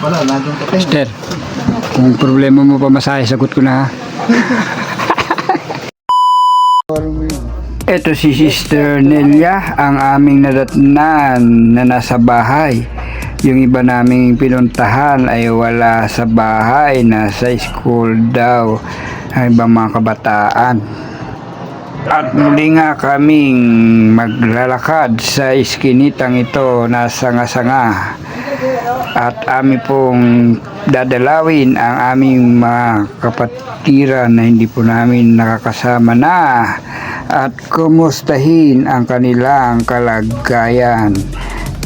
Wala, nandun ka tayo. Mister, kung problema mo pa masahe, sagot ko na ha. Ito si Sister Nelia, ang aming nadatnan na nasa bahay. Yung iba naming pinuntahan ay wala sa bahay, nasa school daw ang ibang mga kabataan. At muli nga kaming maglalakad sa iskinitang ito na sanga-sanga. At amin pong dadalawin ang aming mga kapatiran na hindi po namin nakakasama na at kumustahin ang kanilang kalagayan.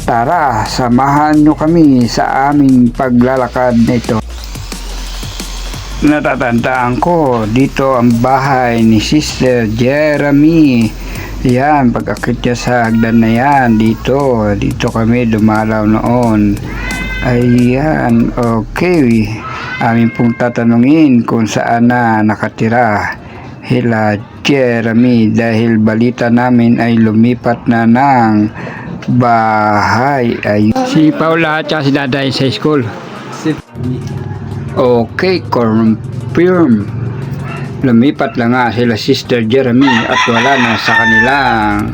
Tara, samahan nyo kami sa aming paglalakad nito. Natatandaan ko, dito ang bahay ni Sister Jeremy. Yan, pag-akit niya sa hagdan na yan, dito kami dumalaw noon. Ayan, okay. Amin pong tatanungin kung saan na nakatira hila Jeremy dahil balita namin ay lumipat na ng bahay. Ay, si Paula at si Daday sa school. Okay, confirm. Lumipat lang nga sila Sister Jeremy at wala na sa kanilang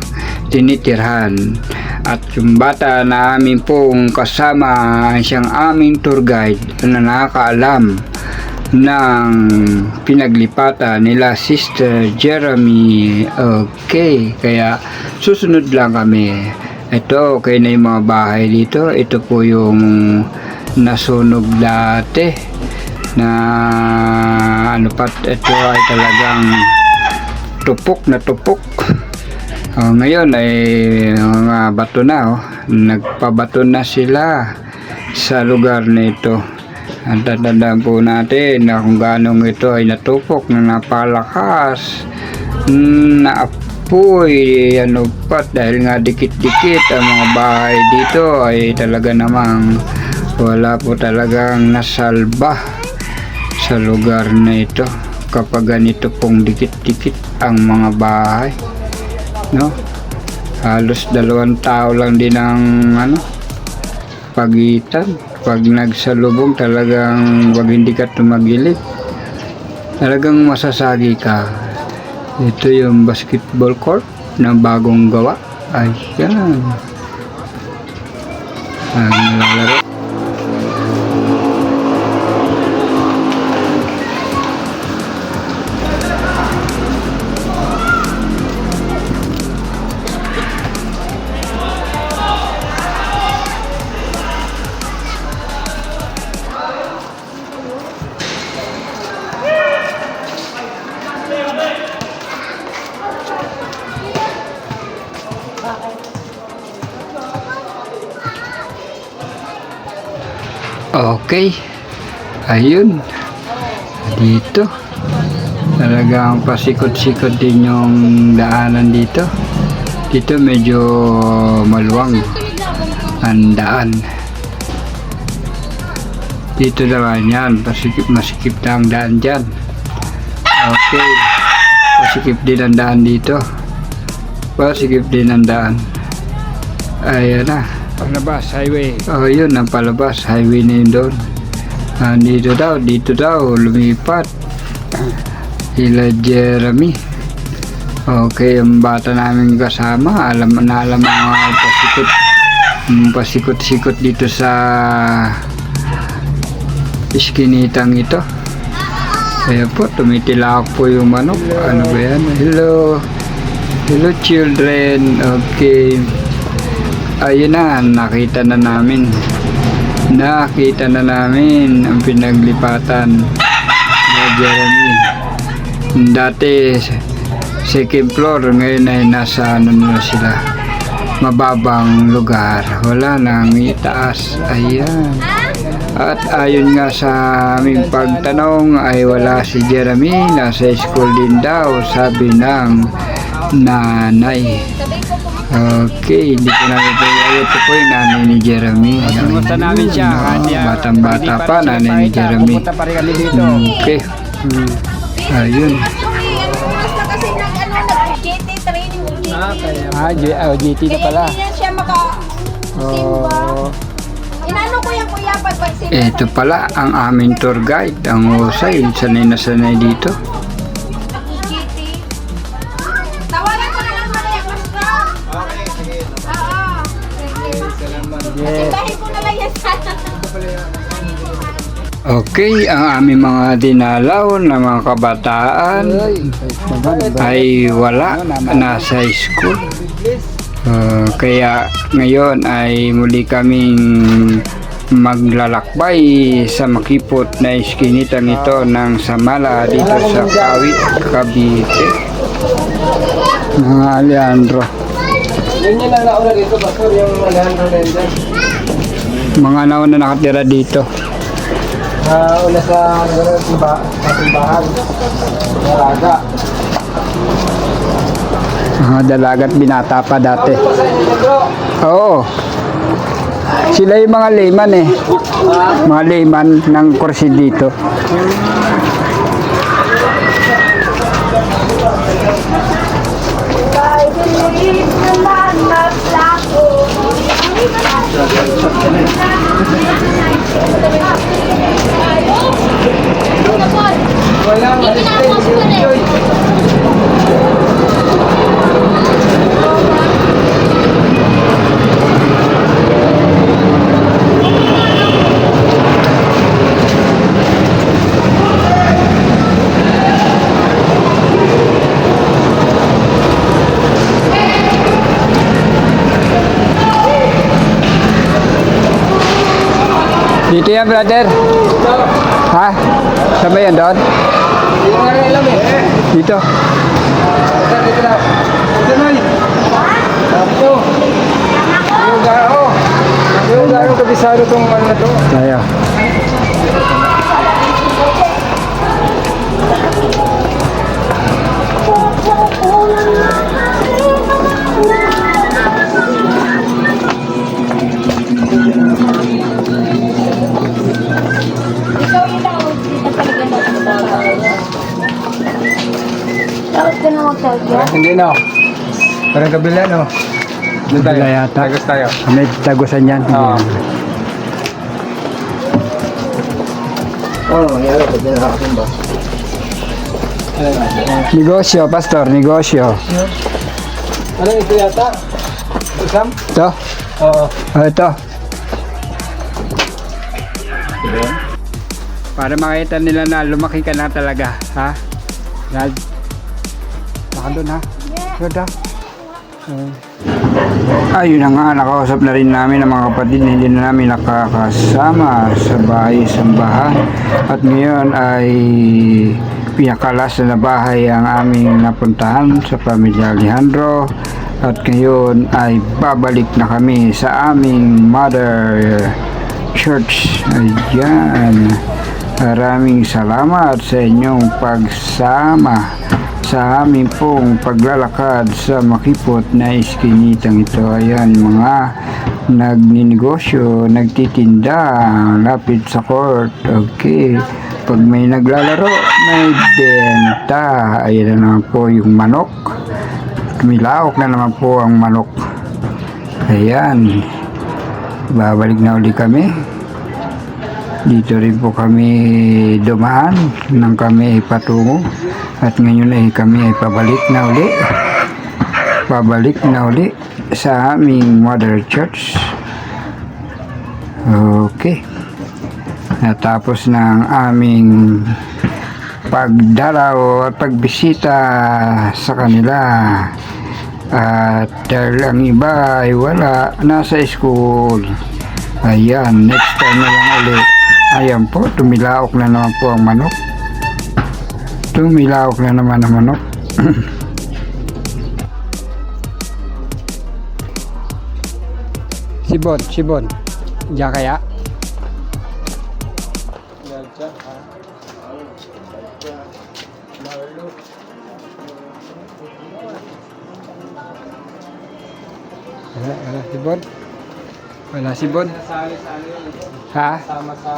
tinitirhan. At yung bata na amin pong kasama siyang aming tour guide na nakakaalam ng pinaglipatan nila Sister Jeremy. Okay, kaya susunod lang kami. Ito, okay na yung mga bahay dito. Ito po yung nasunog dati na ano pa, ito ay talagang tupok na tupok. Ngayon ay mga bato na, nagpabato na sila sa lugar na ito. Ang tatandaan po natin na kung ganong ito ay natupok na napalakas na apoy, ano pa, dahil nga dikit-dikit ang mga bahay dito ay talaga namang wala po talagang nasalba sa lugar na ito kapag ganito pong dikit-dikit ang mga bahay, no? Halos 2 tao lang din ang pagitan. Pag nagsalubong talagang wag hindi ka tumagilid, talagang masasagi ka. Ito yung basketball court na bagong gawa. Ayan, ang nilalaro. Okay, ayun, dito talagang pasikot-sikot din yung daanan dito. Dito medyo maluwang ang daan. Dito naman yan, masikip na ang daan dyan. Okay, pasikip din ang daan dito. Pasikip din ang daan. Ayan na. Palabas highway. Oh, yun ang palabas highway na yun doon. Dito daw lumipat sila Jeremy. Okay, ang bata namin kasama alam ang pasikot-sikot dito sa iskinitang ito. Kaya po tumitilak po yung manok. Ano ba yan? Hello children. Okay, ayun na, nakita na namin ang pinaglipatan ni Jeremy. Dati second floor, ngayon ay nasa na sila, mababang lugar, wala nang itaas. Ayan, at ayon nga sa aming pagtanong ay wala si Jeremy, nasa school din daw, sabi ng nanay. Okay, hindi ko namin po. Ito po yung nanay ni Jeremy. Pumunta namin siya. Batang-bata pa, nanay ni Jeremy. Okay. Ayun. GT training. GT na pala. Hindi na siya makasimba. Inano ko yan kuya pag Ito pala ang aming tour guide, ang husay, sanay na sanay dito. Tawagan ko na lang mali, basta. Okay, sige. Oo. Sige. Salamat. Simbahin ko na lang yan sana. Okay, ang aming mga dinalaw na mga kabataan ay wala, nasa school. Kaya ngayon ay muli kaming maglalakbay sa makipot na iskinitang ito ng Samala dito sa Kawit, Cavite. Mga Alejandro. Yun yung lang nauna dito, Pastor, yung Alejandro Lender. Mga nauna nakatira dito. Una sa simbahan. Dalaga. Mga dalaga at binata pa dati. Sa inyo, bro. Oo. Sila yung mga layman eh. Mga layman ng kursi dito. Wala, Dito yan, brother. Ha? Saan ba yan doon? Hindi nga rin alam eh. Dito. Dito na. Dito na. Dito. Yung garo. Yung garo kabisado tong ano na to. Tayo. Ikaw ilaw. Dito talaga na. Tapos ka na mag-selfie. Hindi no. Parang kabila no. Doon tayo. Kabila yata. Tagos tayo. May tagusan yan. Oo. Oh, nangyari ko din ako ba? Negosyo, pastor, negosyo. Ano ito yata? Isam? Ito. Oo. Ito. Para makita nila na lumaki ka na talaga, ha? Rad. Baka doon, ha? Doon, ha? Ayun na nga, nakausap na rin namin ang mga kapatid na hindi na namin nakakasama sa bahay sambahan. At ngayon ay pinakalas na bahay ang aming napuntahan sa pamilya Alejandro. At ngayon ay babalik na kami sa aming mother church. Ayan. Maraming salamat sa inyong pagsama sa amin pong paglalakad sa makipot na iskinitang ito. Ayan, mga nagninegosyo, nagtitinda, lapit sa court. Okay. Pag may naglalaro, may benta. Ayan na naman po yung manok. Tumilaok na naman po ang manok. Ayan. Babalik na uli kami. Dito rin po kami dumaan nang kami ay patungo. At ngayon ay kami ay pabalik na uli. Pabalik na uli sa aming mother church. Okay. Natapos na ang aming pagdalaw at pagbisita sa kanila. At dahil ang iba ay wala, nasa school. Ayan, next time na lang ulit. Ayan po, tumilaok na naman po ang manok. Tumilaok na naman ang manok. Sibon. Diyan kaya? Wala sibon? Wala sibon? Sali-sali. Ha? Sama sa...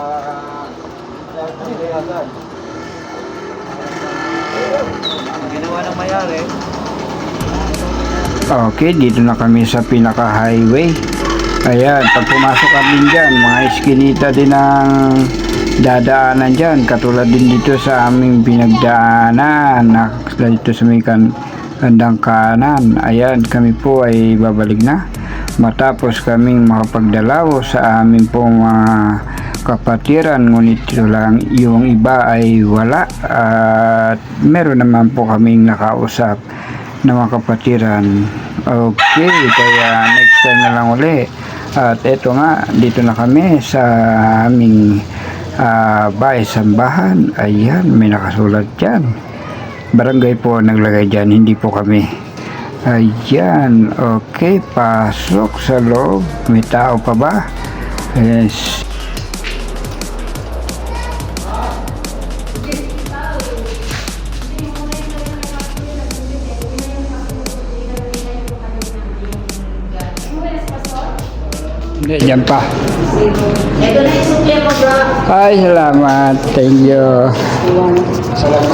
Ginawa ng mayari. Okay, dito na kami sa pinaka-highway. Ayan, pag pumasok ka din dyan, mga iskinita din ang dadaanan dyan. Katulad din dito sa aming pinagdaanan na dito sa may kandang kanan. Ayan, kami po ay babalik na. Matapos kaming makapagdalaw sa amin pong mga kapatiran, ngunit ito lang yung iba ay wala. At meron naman po kaming nakausap na mga kapatiran. Okay, kaya next time na lang uli. At eto nga, dito na kami sa aming bahay sambahan. Ayan, may nakasulat dyan. Barangay po naglagay dyan, hindi po kami. Ayan, okay, pasok sa loob. May tao pa ba? Yes. Hindi, dyan pa. Ito na yung sukli mo, bro. Ay, salamat. Thank you.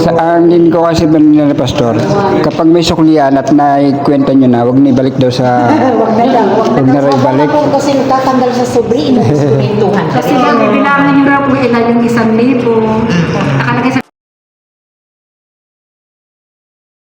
Sa angin ko kasi banila na pastor, kapag may suklian at naikwenta nyo na, huwag na ibalik daw sa... Huwag na lang. Huwag na rin ibalik. Kasi natatanggal sa sobri, inuusumintuhan. Kasi lang, bilangan nyo na kung ilan yung 1,000.